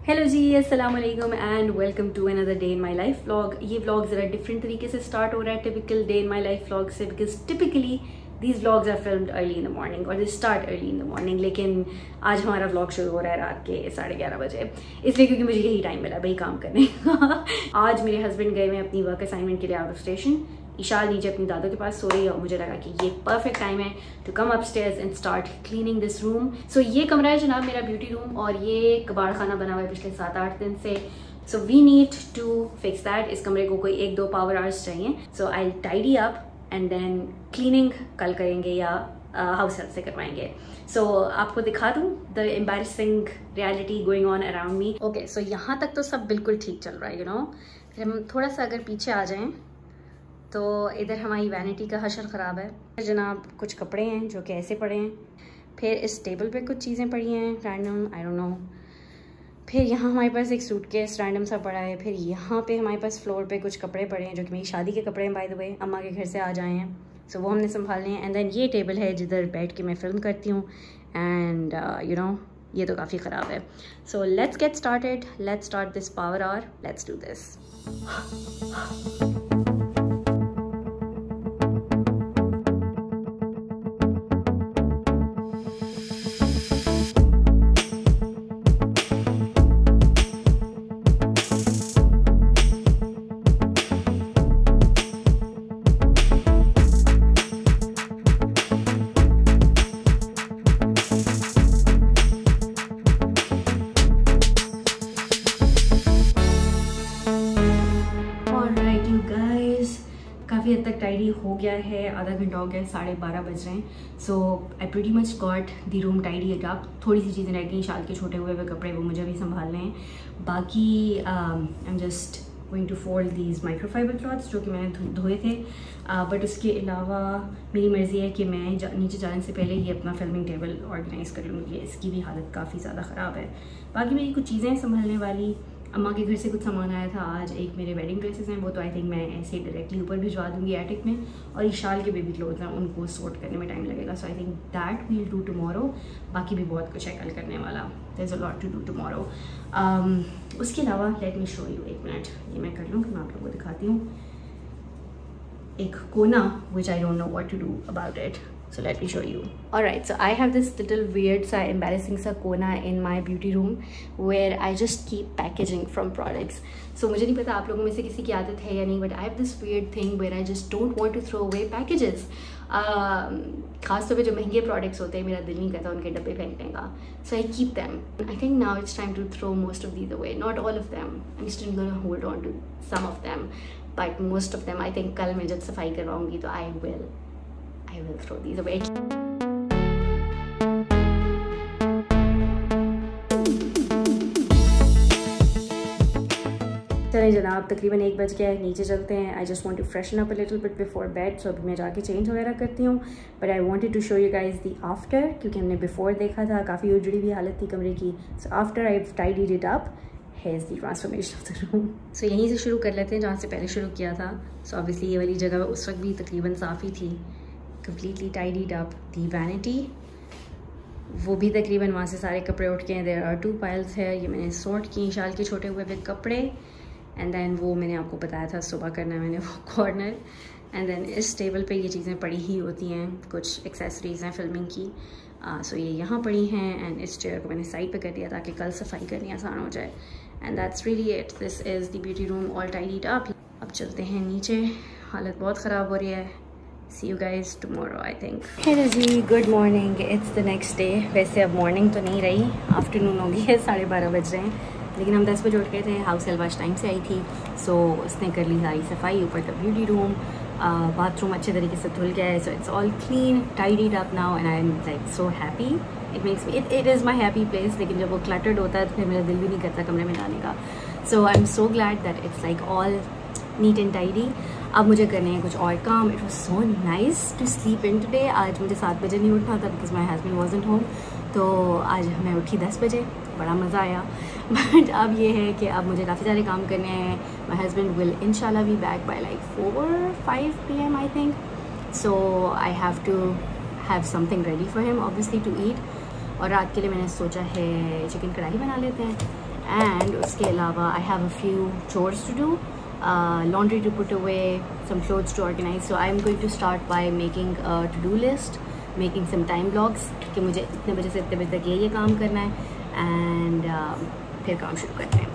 Hello ji, अस्सलाम वालेकुम and welcome to another day in my life vlog. ये vlog ज़रा डिफरेंट तरीके से स्टार्ट हो रहा है typical day in my life vlog से, because typically these vlogs are filmed early in the morning और they start early in the morning. लेकिन आज हमारा व्लॉग शुरू हो रहा है रात के 11:30 बजे, इसलिए क्योंकि मुझे यही टाइम मिला भाई काम करने का। आज मेरे हस्बैंड गए हुए अपनी वर्क असाइनमेंट के लिए आउट ऑफ स्टेशन। ईशाल नीचे अपनी दादों के पास सो रही है और मुझे लगा कि ये परफेक्ट टाइम है to come upstairs and start cleaning this room. So ये कमरा है जनाब मेरा ब्यूटी रूम और ये कबाड़ खाना बना हुआ है पिछले 7-8 दिन से। So we need to fix that. इस कमरे को कोई 1-2 पावर आवर्स चाहिए। So I tidy up and then cleaning कल करेंगे या हाउस हेल्प से करवाएंगे। सो आपको दिखा दूँ the embarrassing reality going on around me. Okay, so यहाँ तक तो सब बिल्कुल ठीक चल रहा है, यू नो। फिर हम थोड़ा सा अगर पीछे आ जाएं तो इधर हमारी वैनिटी का हशर ख़राब है जनाब। कुछ कपड़े हैं जो कि ऐसे पड़े हैं, फिर इस टेबल पे कुछ चीज़ें पड़ी हैं रैंडम, आई डोंट नो। फिर यहाँ हमारे पास एक सूटकेस रैंडम सा पड़ा है। फिर यहाँ पे हमारे पास फ्लोर पे कुछ कपड़े पड़े हैं जो कि मेरी शादी के कपड़े हैं, बाय द वे, अम्मा के घर से आ जाए हैं। सो वो हमने संभालने हैं। एंड देन ये टेबल है जिधर बैठ के मैं फ़िल्म करती हूँ एंड यू नो ये तो काफ़ी ख़राब है। So let's get started, let's start this power hour, let's do this. काफ़ी हद तक टाइडी हो गया है, आधा घंटा हो गया है, 12:30 बज रहे हैं। So I pretty much got the room tidy up. थोड़ी सी चीज़ें रह गई, शाल के छोटे हुए कपड़े वो मुझे भी संभालने हैं। बाकी I am just going to fold these microfibre cloths जो कि मैंने धोए थे। बट उसके अलावा मेरी मर्ज़ी है कि मैं नीचे जाने से पहले ही अपना फिल्मिंग टेबल ऑर्गेनाइज़ कर लूँगी। इसकी भी हालत काफ़ी ज़्यादा ख़राब है। बाकी मेरी कुछ चीज़ें संभालने वाली, अम्मा के घर से कुछ सामान आया था आज। एक मेरे वेडिंग ड्रेसेस हैं, वो तो आई थिंक मैं ऐसे ही डायरेक्टली ऊपर भिजवा दूँगी एटिक में। और ईशाल के बेबी क्लोथ्स हैं, उनको सॉर्ट करने में टाइम लगेगा। So I think that we'll do tomorrow. बाकी भी बहुत कुछ है कल करने वाला, there is a lot to do tomorrow. उसके अलावा लेट मी शो यू, एक मिनट ये मैं कर लूँ कि मैं आप लोगों को दिखाती हूँ एक कोना which I don't know what to do about it. So let me show you. Alright, so I have this little weird सा embarrassing सा कोना in my beauty room where I just keep packaging from products. So मुझे नहीं पता आप लोगों में से किसी की आदत है या नहीं, but I have this weird thing where I just don't want to throw away packages. खास तौर पे जो महंगे products होते हैं मेरा दिल नहीं करता उनके डब्बे फेंकने का. So I keep them. I think now it's time to throw most of these away. Not all of them. I'm still gonna hold on to some of them, but most of them I think कल मैं जब सफाई करवाऊँगी तो I will throw these away. चलें जनाब, तकरीबन 1 बज गया है, नीचे चलते हैं। I just want to freshen up a little bit before bed. So अभी मैं जाके चेंज वगैरह करती हूँ। But I wanted to show you guys the after, क्योंकि हमने बिफोर देखा था काफ़ी उजड़ी हुई हालत थी कमरे की। So after I tidied it up, है the transformation of the room. So यहीं से शुरू कर लेते हैं जहाँ से पहले शुरू किया था। सो ऑब्वियसली ये वाली जगह उस वक्त भी तकरीबन साफ़ ही थी। Completely tidied up the vanity, वो भी तकरीबन वहाँ से सारे कपड़े उठ के हैं। There are 2 piles है, ये मैंने सॉर्ट की शाल के छोटे हुए पे कपड़े। एंड देन वो मैंने आपको बताया था सुबह करना मैंने वो कॉर्नर। एंड देन इस टेबल पे ये चीज़ें पड़ी ही होती हैं, कुछ एक्सेसरीज़ हैं फिल्मिंग की। सो ये यहाँ पड़ी हैं एंड इस चेयर को मैंने साइड पे कर दिया ताकि कल सफाई करनी आसान हो जाए। And that's really it, this is the beauty room all tidied up. अब चलते हैं नीचे, हालत बहुत ख़राब हो रही है। See you guys tomorrow, I think. Hello ji, good morning. It's the next day. वैसे अब मॉर्निंग तो नहीं रही, आफ्टरनून हो गई है, 12:30 बज रहे हैं। लेकिन हम 10 बजे उठ गए थे। हाउस हेल्प आज टाइम से आई थी, सो उसने कर ली सारी सफाई। ऊपर का ब्यूटी रूम, बाथरूम अच्छे तरीके से धुल गया है। So it's all clean, tidied up now and I am like so happy. It makes me it is my happy place. लेकिन जब वो क्लटर्ड होता है तो फिर मेरा दिल भी नहीं करता कमरे में जाने का। So I am so glad that it's like all neat and tidy. अब मुझे करने हैं कुछ और काम। It was so nice to sleep in today. आज मुझे 7 बजे नहीं उठना था because my husband wasn't home, तो आज मैं उठी 10 बजे, बड़ा मज़ा आया। बट अब ये है कि अब मुझे काफ़ी सारे काम करने हैं। माई हस्बैंड विल इंशाल्लाह be back by like 4-5 PM I think. So I have to have something ready for him obviously to eat. और रात के लिए मैंने सोचा है चिकन कढ़ाई बना लेते हैं। एंड उसके अलावा I have a few chores to do, laundry to put away, some clothes to organize. So I'm going to start by making a to-do list, making some time blocks कि मुझे इतने बजे से इतने बजे तक ये काम करना है, एंड फिर काम शुरू करते हैं.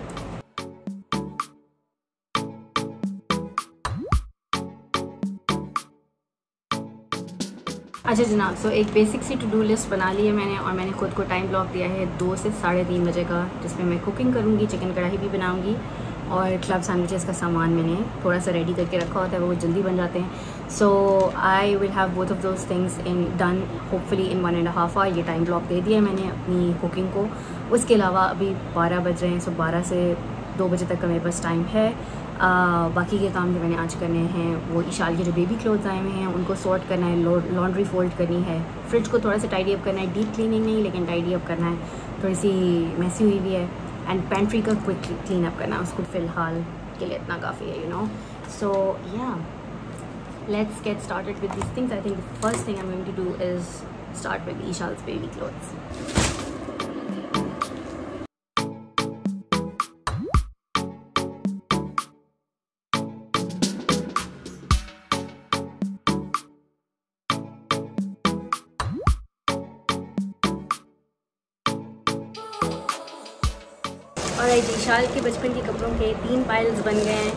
अच्छा जनाब, सो एक बेसिक सी टू डू लिस्ट बना ली है मैंने, और मैंने खुद को टाइम ब्लॉक दिया है 2 से 3:30 बजे का, जिसमें मैं कुकिंग करूँगी, चिकन कढ़ाई भी बनाऊँगी, और क्लब सैंडविचेस का सामान मैंने थोड़ा सा रेडी करके रखा होता है, वो जल्दी बन जाते हैं. So I will have both of those things in done hopefully in 1.5 hour. ये टाइम ब्लॉक दे दिया है मैंने अपनी कुकिंग को. उसके अलावा अभी 12 बज रहे हैं, सो 12 से 2 बजे तक का मेरे पास टाइम है. बाकी के काम जो मैंने आज करने हैं वो ईशाल के जो बेबी क्लोथ्स आए हुए हैं उनको सॉर्ट करना है, लॉन्ड्री फोल्ड करनी है, फ्रिज को थोड़ा सा टाइडी अप करना है, डीप क्लीनिंग नहीं लेकिन टाइडी अप करना है, थोड़ी सी मैसी हुई भी है, एंड पेंट्री का क्विक क्लीन अप करना है, उसको फ़िलहाल के लिए इतना काफ़ी है, you know. So yeah let's get started with this things. I think the first thing I am going to do is start with Ishal's baby clothes. और ईशाल के बचपन के कपड़ों के 3 पाइल्स बन गए हैं.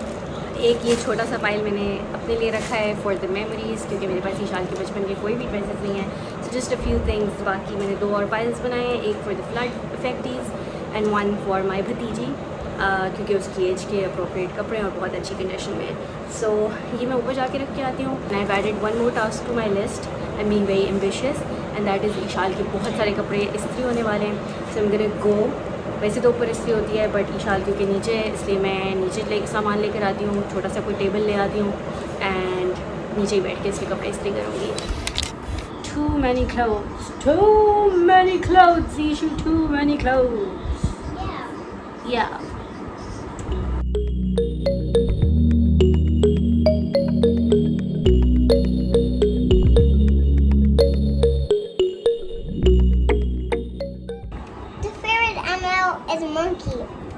एक ये छोटा सा पाइल मैंने अपने लिए रखा है फॉर द मेमोरीज़, क्योंकि मेरे पास ईशाल के बचपन के कोई भी ड्रेसेस नहीं है. So just a few things. बाकी मैंने 2 और पाइल्स बनाए हैं, एक for the flood affectees and 1 for my भतीजी, क्योंकि उसकी एज के अप्रोप्रिएट कपड़े और बहुत अच्छी कंडीशन में. सो ये मैं ऊपर जाके रख के आती हूँ. I have added 1 more task to my list. I am being very ambitious, and that is Eshaal के बहुत सारे कपड़े इस्त्री होने वाले हैं. So I am gonna go. वैसे तो ऊपर इस्त्री होती है, बट ईशाल क्योंकि नीचे, इसलिए मैं नीचे सामान लेकर आती हूँ, छोटा सा कोई टेबल ले आती हूँ, एंड नीचे ही बैठ के इसके कपड़े इस्त्री करूँगी. Too many clothes, Ishu, too many clothes. Yeah.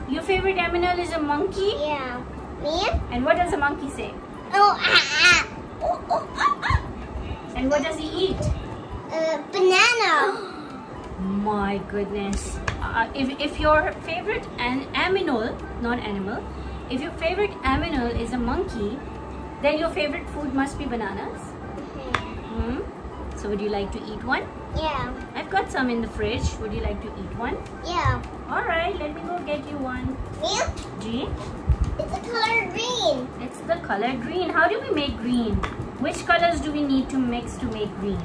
Your favorite animal is a monkey? Yeah. Me? And what does a monkey say? Oh, And what does he eat? Banana. My goodness. If your favorite animal, not animal, if your favorite animal is a monkey, then your favorite food must be bananas. Hmm? So would you like to eat one? Yeah. I've got some in the fridge. Would you like to eat one? Yeah. Alright, let me go get you one. Me? G? It's the color green. It's the color green. How do we make green? Which colors do we need to mix to make green?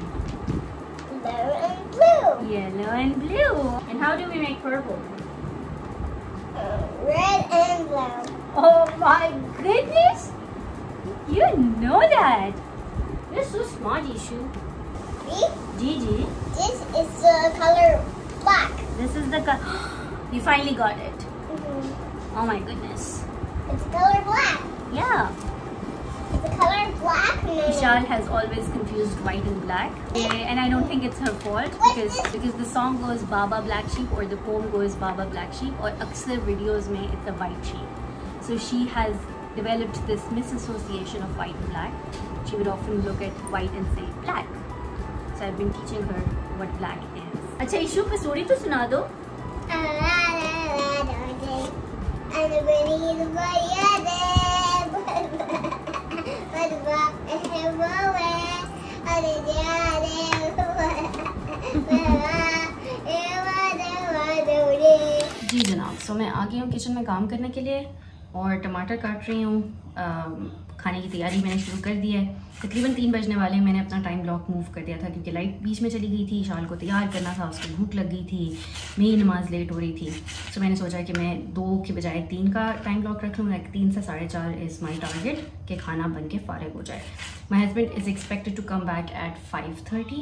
Yellow and blue. Yellow and blue. And how do we make purple? Red and blue. Oh my goodness! You know that. You're so smart, Ishu. See? Gigi. This is the color black. This is the color. You finally got it. Mm-hmm. Oh my goodness. It's color black. Yeah. It's the color black. Ishal has always confused white and black, and I don't think it's her fault because the song goes Baba Black Sheep or the poem goes Baba Black Sheep, और अक्सर videos में it's a white sheep. So she has developed this misassociation of white and black. She would often look at white and say black. So I've been teaching her what black is. अच्छा issue पे story तो सुना दो. जी जनाब, सो मैं आ गई हूँ kitchen में काम करने के लिए और टमाटर काट रही हूँ. खाने की तैयारी मैंने शुरू कर दी है. तकरीबन 3 बजने वाले हैं. मैंने अपना टाइम ब्लॉक मूव कर दिया था क्योंकि लाइट बीच में चली गई थी. शाल को तैयार करना था, उसको भूख लग गई थी, मेरी नमाज लेट हो रही थी. सो मैंने सोचा कि मैं 2 की बजाय 3 का टाइम ब्लॉक रख लूँ. लाइक 3 से 4:30 इज़ माई टारगेट कि खाना बन के फारिग हो जाए. My husband is expected to come back at 5:30.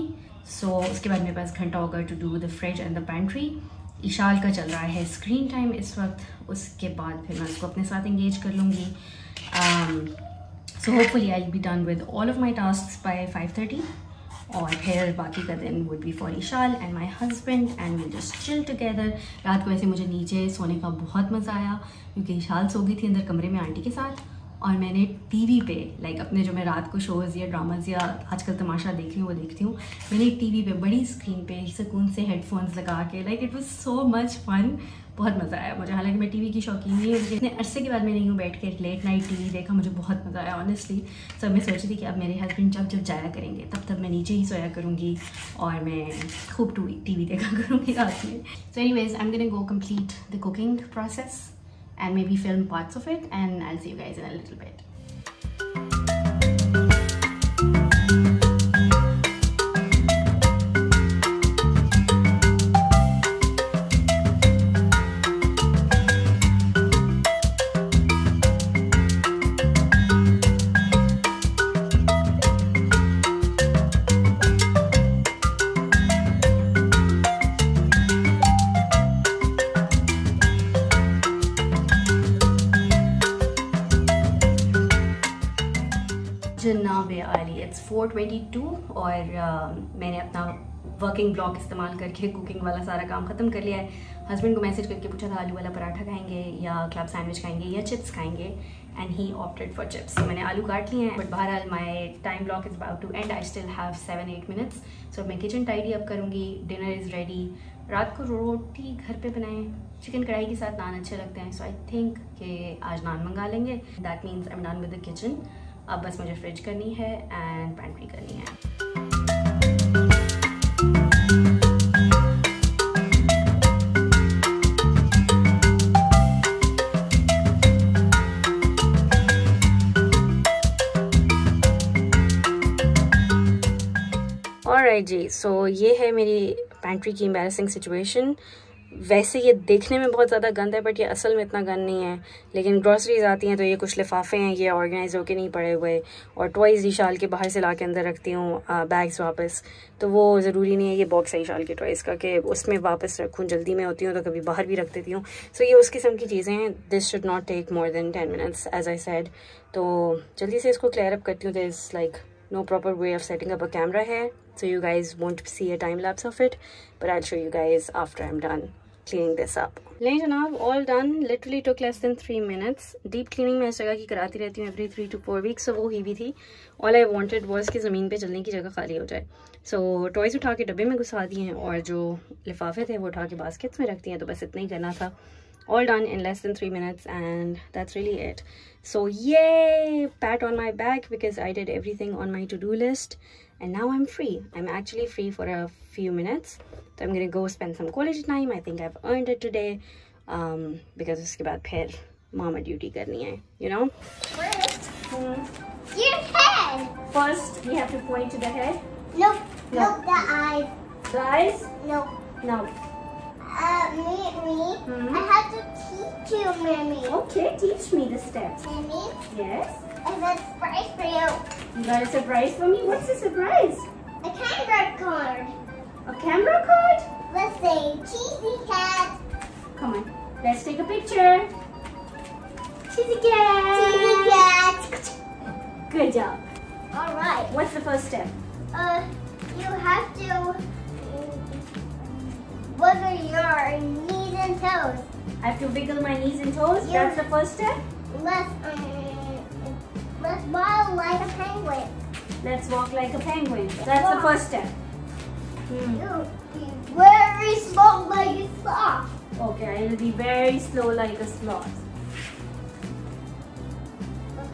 So उसके बाद मेरे पास घंटा होगा to do the fridge and the pantry. Eshaal का चल रहा है स्क्रीन टाइम इस वक्त. उसके बाद फिर मैं उसको अपने साथ इंगेज कर लूँगी. So hopefully I'll be done with all of my tasks by 5:30. और फिर बाकी का दिन would be for Eshaal and my husband and we just chill together. रात को ऐसे मुझे नीचे सोने का बहुत मज़ा आया क्योंकि ईशाल सो गई थी अंदर कमरे में आंटी के साथ, और मैंने टीवी पे लाइक अपने जो मैं रात को शोज़ या ड्रामाज या आजकल तमाशा देख रही हूँ वो देखती हूँ, मैंने टीवी पे बड़ी स्क्रीन पे सुकून से हेडफोन्स लगा के like it was so much fun. बहुत मज़ा आया मुझे, हालांकि मैं टीवी की शौकीन नहीं हूँ, इतने अरसे के बाद मैंने यूँ बैठ के लेट नाइट टीवी देखा, मुझे बहुत मज़ा आया ऑनेस्टली। सब मैं सोच रही थी कि अब मेरे हस्बैंड जब जब जाया करेंगे तब मैं नीचे ही सोया करूँगी और मैं खूब टीवी देखा करूँगी रात में। So anyways I am gonna go complete the cooking process and maybe film parts of it, and I'll see you guys in a little bit. जनाबे आली, इट्स 4:22 और मैंने अपना वर्किंग ब्लॉक इस्तेमाल करके कुकिंग वाला सारा काम ख़त्म कर लिया है। हस्बैंड को मैसेज करके पूछा था आलू वाला पराठा खाएंगे या क्लब सैंडविच खाएंगे या चिप्स खाएंगे, and he opted for chips. तो मैंने आलू काट लिए हैं, बट बहरहाल my time block is about to end, I still have 7-8 minutes. So मैं किचन टाइडी अप करूँगी, डिनर इज़ रेडी। रात को रोटी घर पे बनाएं, चिकन कढ़ाई के साथ नान अच्छे लगते हैं, सो आई थिंक कि आज नान मंगा लेंगे। That means I am done with the kitchen. अब बस मुझे फ्रिज करनी है एंड पैंट्री करनी है। ऑलराइट जी, सो ये है मेरी पैंट्री की एम्बैरसिंग सिचुएशन। वैसे ये देखने में बहुत ज़्यादा गंद है, बट ये असल में इतना गंद नहीं है। लेकिन ग्रॉसरीज आती हैं तो ये कुछ लिफाफे हैं, ये ऑर्गेनाइज होके नहीं पड़े हुए, और टॉयज़ ईशाल के बाहर से ला के अंदर रखती हूँ बैग्स वापस। तो वो ज़रूरी नहीं है, ये बॉक्स है ईशाल के टॉयज़ का कि उसमें वापस रखूँ, जल्दी में होती हूँ तो कभी बाहर भी रख देती हूँ। सो ये उस किस्म की चीज़ें हैं। This should not take more than 10 minutes as I said. तो जल्दी से इसको क्लियर अप करती हूँ। There is like no proper way of setting up a camera here, so you guys won't see a time lapse of it, but I'll show you guys after I'm done cleaning this up. ले जनाब, all done. Literally took less than 3 minutes. Deep cleaning मैं इस जगह की कराती रहती हूँ every 3 to 4 weeks, so वो ही भी थी। All I wanted was कि ज़मीन पे चलने की जगह खाली हो जाए। So टॉयज़ उठा के डब्बे में घुसा दिए हैं, और जो लिफाफे थे वो उठा के बास्केट्स में रखती हैं। तो बस इतना ही करना था। All done in less than 3 minutes, and that's really it. So yay, pat on my back because I did everything on my to-do list, and now I'm free. I'm actually free for a few minutes, so I'm gonna go spend some quality time. I think I've earned it today, because उसके बाद फिर mama duty करनी है, you know. First, your head. First, we have to point to the head. Nope. No. Nope. The eyes. The eyes? Nope. No. Me. I have to teach you, Mommy. Okay, teach me the steps. Mommy, Yes. I have a surprise for you. You got a surprise for me? What's the surprise? A camera card. A camera card? Let's say cheesy cat. Come on, let's take a picture. Cheesy cat. Cheesy cat. Good job. All right. What's the first step? You have to wiggle your knees and toes. I have to wiggle my knees and toes. Yeah. That's the first step. Let's waddle like a penguin. Let's walk like a penguin. That's the first step. You very slow like a sloth. Okay, I'll be very slow like a sloth.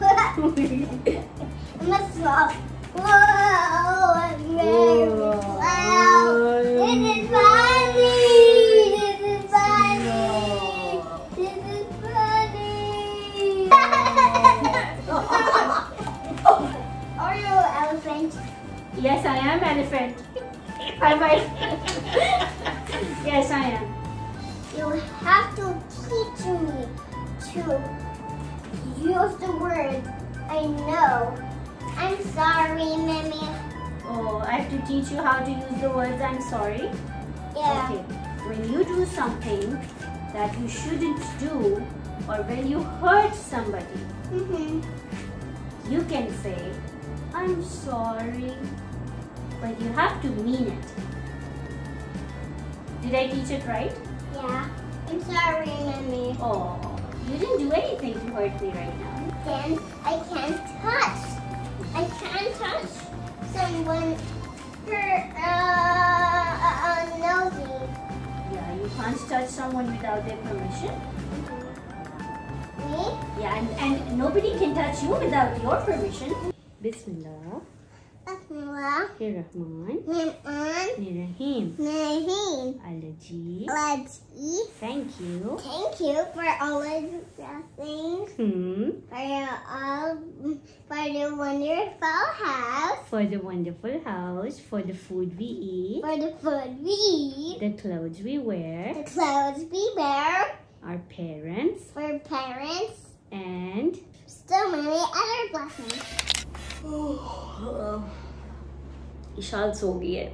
I'm a sloth. Whoa, I'm very slow. This is funny. This is funny. This is funny. Are you an elephant? Yes, I am elephant. High five. Yes, I am. You have to teach me to use the word I know. I'm sorry, Mimi. Oh, I have to teach you how to use the words I'm sorry. Yeah. Okay. When you do something that you shouldn't do, or when you hurt somebody, you can say, I'm sorry. but you have to mean it. Did I teach it right? Yeah. I'm sorry, Mommy. Oh, you didn't do anything to hurt me right now. Then I can't touch. I can't touch someone nosy. Yeah, you can't touch someone without their permission. Me? Yeah, and nobody can touch you without your permission. Bismillah. Bismillah. Rahman. Rahim. Alaji. Let's Thank you. Thank you for all of the blessings. For the wonderful house. For the wonderful house. For the food we eat. For the food we eat. The clothes we wear. The clothes we wear. Our parents. For parents. And so many other blessings. Ishal सो गई है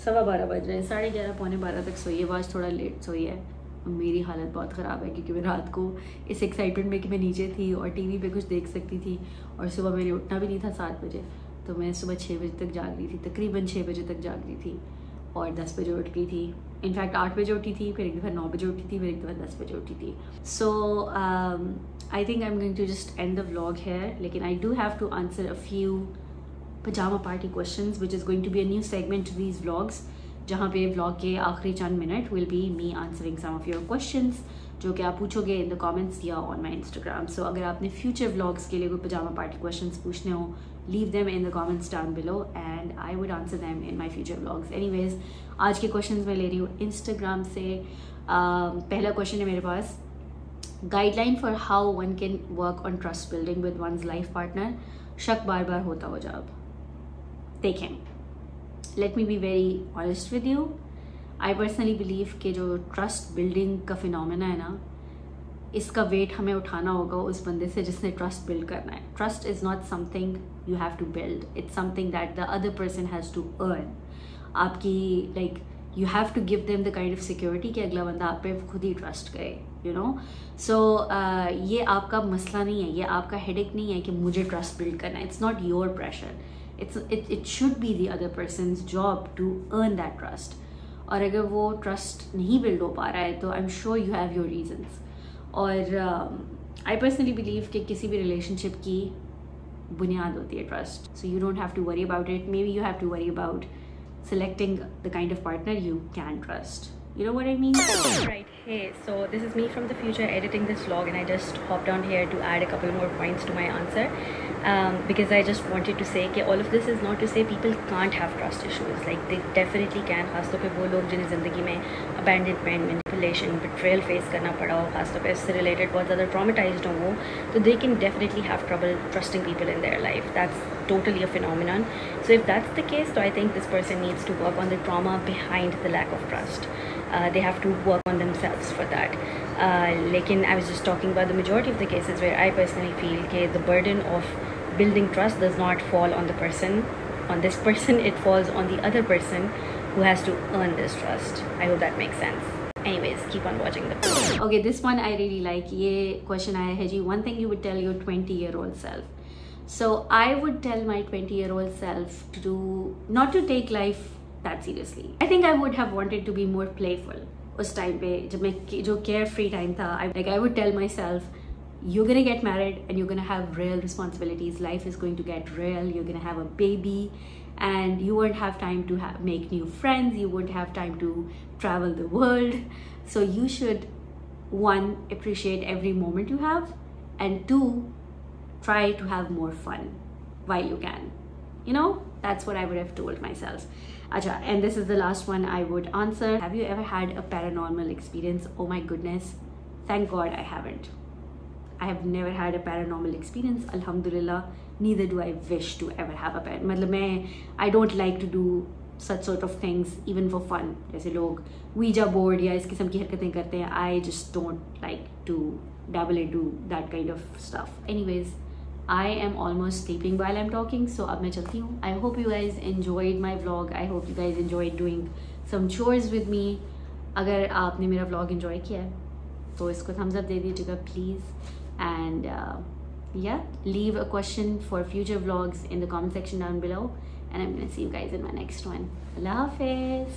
12:15 बज रहे हैं 11:30 पौने 12 तक सोई है वो आज थोड़ा लेट सोई है और मेरी हालत बहुत ख़राब है क्योंकि मैं रात को इस एक्साइटमेंट में कि मैं नीचे थी और टीवी पे कुछ देख सकती थी और सुबह मैंने उठना भी नहीं था 7 बजे तो मैं सुबह 6 बजे तक जाग रही थी तकरीबन 6 बजे तक जाग रही थी और 10 बजे उठ गई थी इनफैक्ट 8 बजे उठी थी फिर एक दफ़ा 9 बजे उठी थी फिर एक दफ़ा 10 बजे उठी थी so I think I am going to just end the vlog here लेकिन I do have to answer a few pajama party questions which is going to be a new segment to these vlogs जहाँ पे vlog के आखिरी चंद minute will be me answering some of your questions जो कि आप पूछोगे in the comments या on my Instagram so अगर आपने future vlogs के लिए कोई pajama party questions पूछने हो leave them in the comments down below and I would answer them in my future vlogs anyways आज के questions मैं ले रही हूँ Instagram से पहला question है मेरे पास guideline for how one can work on trust building with one's life partner शक बार बार होता हो जब देखें let me be very honest with you I personally believe कि जो ट्रस्ट बिल्डिंग का फिनोमेना है ना इसका वेट हमें उठाना होगा उस बंदे से जिसने ट्रस्ट बिल्ड करना है trust is not something you have to build it's something that the other person has to earn आपकी like you have to give them the kind of security कि अगला बंदा आप पे खुद ही ट्रस्ट करे यू नो सो ये आपका मसला नहीं है ये आपका हेडेक नहीं है कि मुझे ट्रस्ट बिल्ड करना है it's not your pressure it should be the other person's job to earn that trust और अगर वो trust नहीं build हो पा रहा है तो I'm sure you have your reasons और I personally believe कि किसी भी relationship की बुनियाद होती है trust so you don't have to worry about it maybe you have to worry about selecting the kind of partner you can trust you know what I mean right hey so this is me from the future editing this vlog and I just hopped on here to add a couple more points to my answer because I just wanted to say कि all of this is not to say people can't have trust issues like they definitely can खास तौर पे वो लोग जिन्हें ज़िंदगी में abandonment manipulation betrayal face करना पड़ा हो खास तौर पे इससे related बहुत ज़्यादा traumatized हो वो तो they can definitely have trouble trusting people in their life that's totally a phenomenon so if that's the case so I think this person needs to work on the trauma behind the lack of trust they have to work on themselves for that lekin I was just talking about the majority of the cases where I personally feel that the burden of building trust does not fall on this person it falls on the other person who has to earn this trust I hope that makes sense anyways keep on watching the video. Okay this one I really like ye question aaya hai ji one thing you would tell your 20-year-old self so I would tell my 20-year-old self to not to take life that seriously I think I would have wanted to be more playful उस time पे जब मैं जो carefree time था I would tell myself you're gonna get married and you're gonna have real responsibilities life is going to get real you're gonna have a baby and you won't have time to make new friends you won't have time to travel the world so you should 1 appreciate every moment you have and 2 try to have more fun while you can you know that's what I would have told myself Acha, and this is the last one I would answer have you ever had a paranormal experience oh my goodness thank God I haven't I have never had a paranormal experience alhamdulillah neither do I wish to ever have a मतलब मैं I don't like to do such sort of things even for fun जैसे लोग Ouija board या इस किस्म की हरकतें करते हैं I just don't like to dabble into that kind of stuff anyways I am almost sleeping while I'm talking so अब मैं चलती हूँ I hope you guys enjoyed my vlog I hope you guys enjoyed doing some chores with me अगर आपने मेरा vlog enjoy किया है तो इसको thumbs up दे दीजिएगा please and yeah leave a question for future vlogs in the comment section down below and I'm gonna see you guys in my next one. Allah Hafiz.